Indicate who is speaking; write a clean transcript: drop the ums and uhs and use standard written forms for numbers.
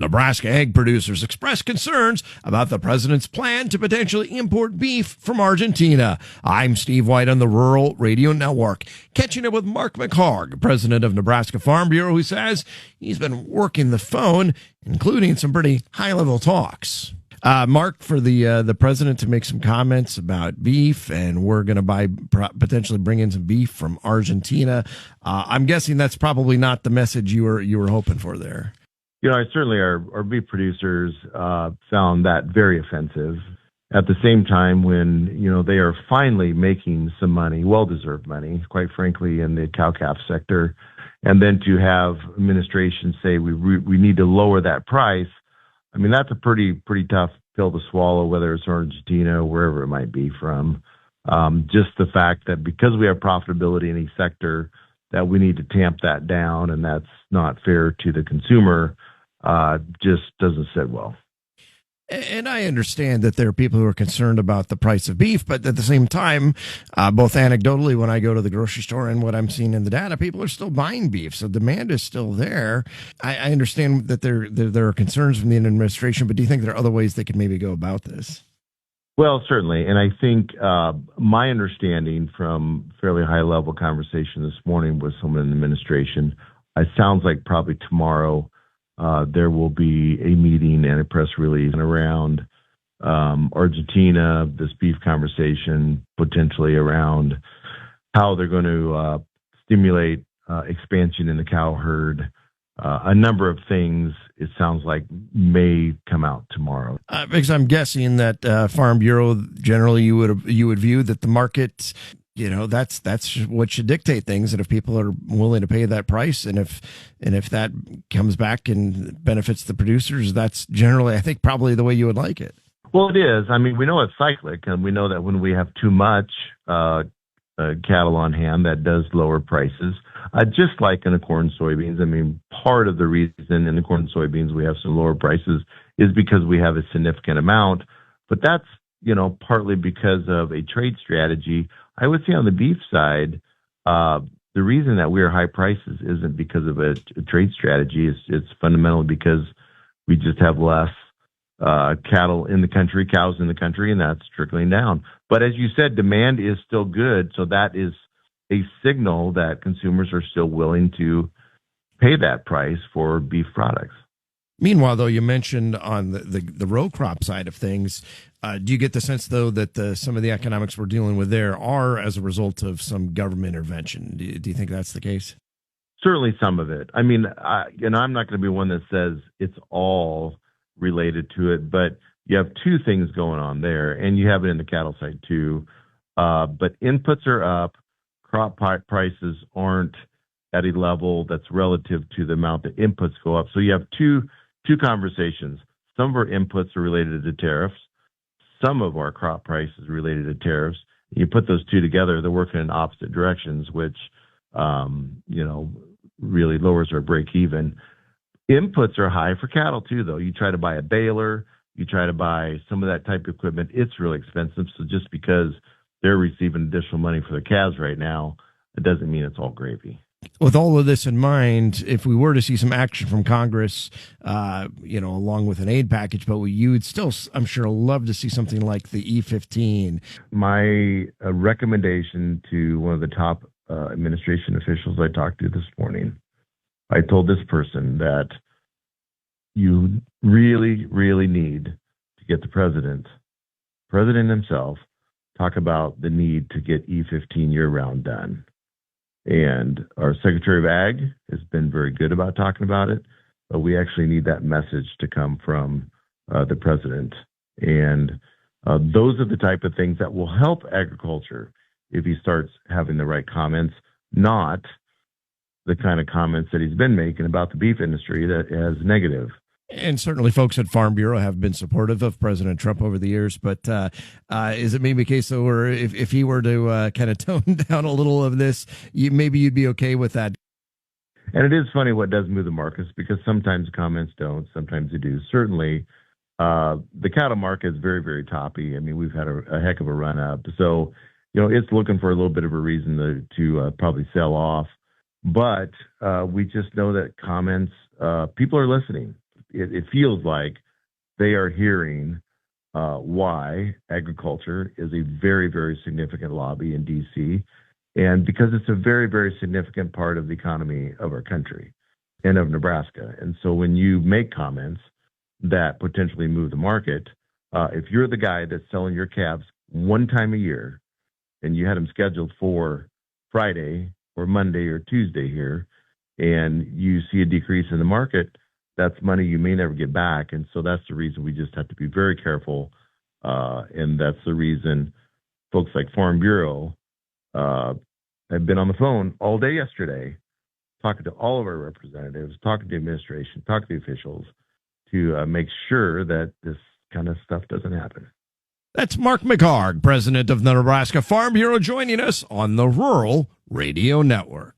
Speaker 1: Nebraska egg producers express concerns about the president's plan to potentially import beef from Argentina. I'm Steve White on the Rural Radio Network, catching up with Mark McHargue, president of Nebraska Farm Bureau, who says he's been working the phone, including some pretty high-level talks. Mark, for the president to make some comments about beef, and we're going to potentially bring in some beef from Argentina. I'm guessing that's probably not the message you were hoping for there.
Speaker 2: Certainly our beef producers found that very offensive. At the same time, when they are finally making some money, well-deserved money, quite frankly, in the cow-calf sector, and then to have administration say we need to lower that price. I mean, that's a pretty tough pill to swallow, whether it's Argentina or wherever it might be from. Just the fact that because we have profitability in each sector, that we need to tamp that down, and that's not fair to the consumer, just doesn't sit well.
Speaker 1: And I understand that there are people who are concerned about the price of beef, but at the same time, both anecdotally when I go to the grocery store and what I'm seeing in the data, people are still buying beef, so demand is still there. I understand that there are concerns from the administration, but do you think there are other ways they could maybe go about this?
Speaker 2: Well, certainly, and I think my understanding from fairly high-level conversation this morning with someone in the administration, it sounds like probably tomorrow there will be a meeting and a press release around Argentina, this beef conversation, potentially around how they're going to stimulate expansion in the cow herd. A number of things, it sounds like, may come out tomorrow.
Speaker 1: Because I'm guessing that Farm Bureau, generally you would view that the market, that's what should dictate things. And if people are willing to pay that price, and if that comes back and benefits the producers, that's generally, I think, probably the way you would like it.
Speaker 2: Well, it is. I mean, we know it's cyclic, and we know that when we have too much cattle on hand, that does lower prices. Just like in the corn and soybeans, I mean, part of the reason in the corn and soybeans we have some lower prices is because we have a significant amount, but that's, partly because of a trade strategy. I would say on the beef side, the reason that we are high prices isn't because of a trade strategy. It's fundamentally because we just have less cattle in the country, cows in the country, and that's trickling down. But as you said, demand is still good, so that is a signal that consumers are still willing to pay that price for beef products.
Speaker 1: Meanwhile, though, you mentioned on the row crop side of things, do you get the sense, though, that some of the economics we're dealing with there are as a result of some government intervention? Do you think that's the case?
Speaker 2: Certainly some of it. I mean, I'm not going to be one that says it's all related to it, but you have two things going on there, and you have it in the cattle side too. But inputs are up, crop prices aren't at a level that's relative to the amount that inputs go up. So you have two conversations. Some of our inputs are related to tariffs. Some of our crop price is related to tariffs. You put those two together, they're working in opposite directions, which, really lowers our break even. Inputs are high for cattle too, though. You try to buy a baler, you try to buy some of that type of equipment, it's really expensive. So just because they're receiving additional money for their calves right now, it doesn't mean it's all gravy.
Speaker 1: With all of this in mind, if we were to see some action from Congress, along with an aid package, but you would still, I'm sure, love to see something like the E15.
Speaker 2: My recommendation to one of the top administration officials I talked to this morning, I told this person that you really, really need to get the president himself, talk about the need to get E15 year-round done. And our Secretary of Ag has been very good about talking about it, but we actually need that message to come from the president. And those are the type of things that will help agriculture if he starts having the right comments, not the kind of comments that he's been making about the beef industry that is negative.
Speaker 1: And certainly folks at Farm Bureau have been supportive of President Trump over the years, but is it maybe a case though where if he were to kind of tone down a little of this, maybe you'd be okay with that?
Speaker 2: And it is funny what does move the markets, because sometimes comments don't, sometimes they do. Certainly, the cattle market is very, very toppy. I mean, we've had a heck of a run up. So, it's looking for a little bit of a reason to probably sell off. But we just know that comments, people are listening. it feels like they are hearing why agriculture is a very, very significant lobby in D.C. and because it's a very, very significant part of the economy of our country and of Nebraska. And so when you make comments that potentially move the market, if you're the guy that's selling your calves one time a year and you had them scheduled for Friday or Monday or Tuesday here, and you see a decrease in the market, that's money you may never get back. And so that's the reason we just have to be very careful. And that's the reason folks like Farm Bureau have been on the phone all day yesterday, talking to all of our representatives, talking to the administration, talking to the officials to make sure that this kind of stuff doesn't happen.
Speaker 1: That's Mark McHargue, president of the Nebraska Farm Bureau, joining us on the Rural Radio Network.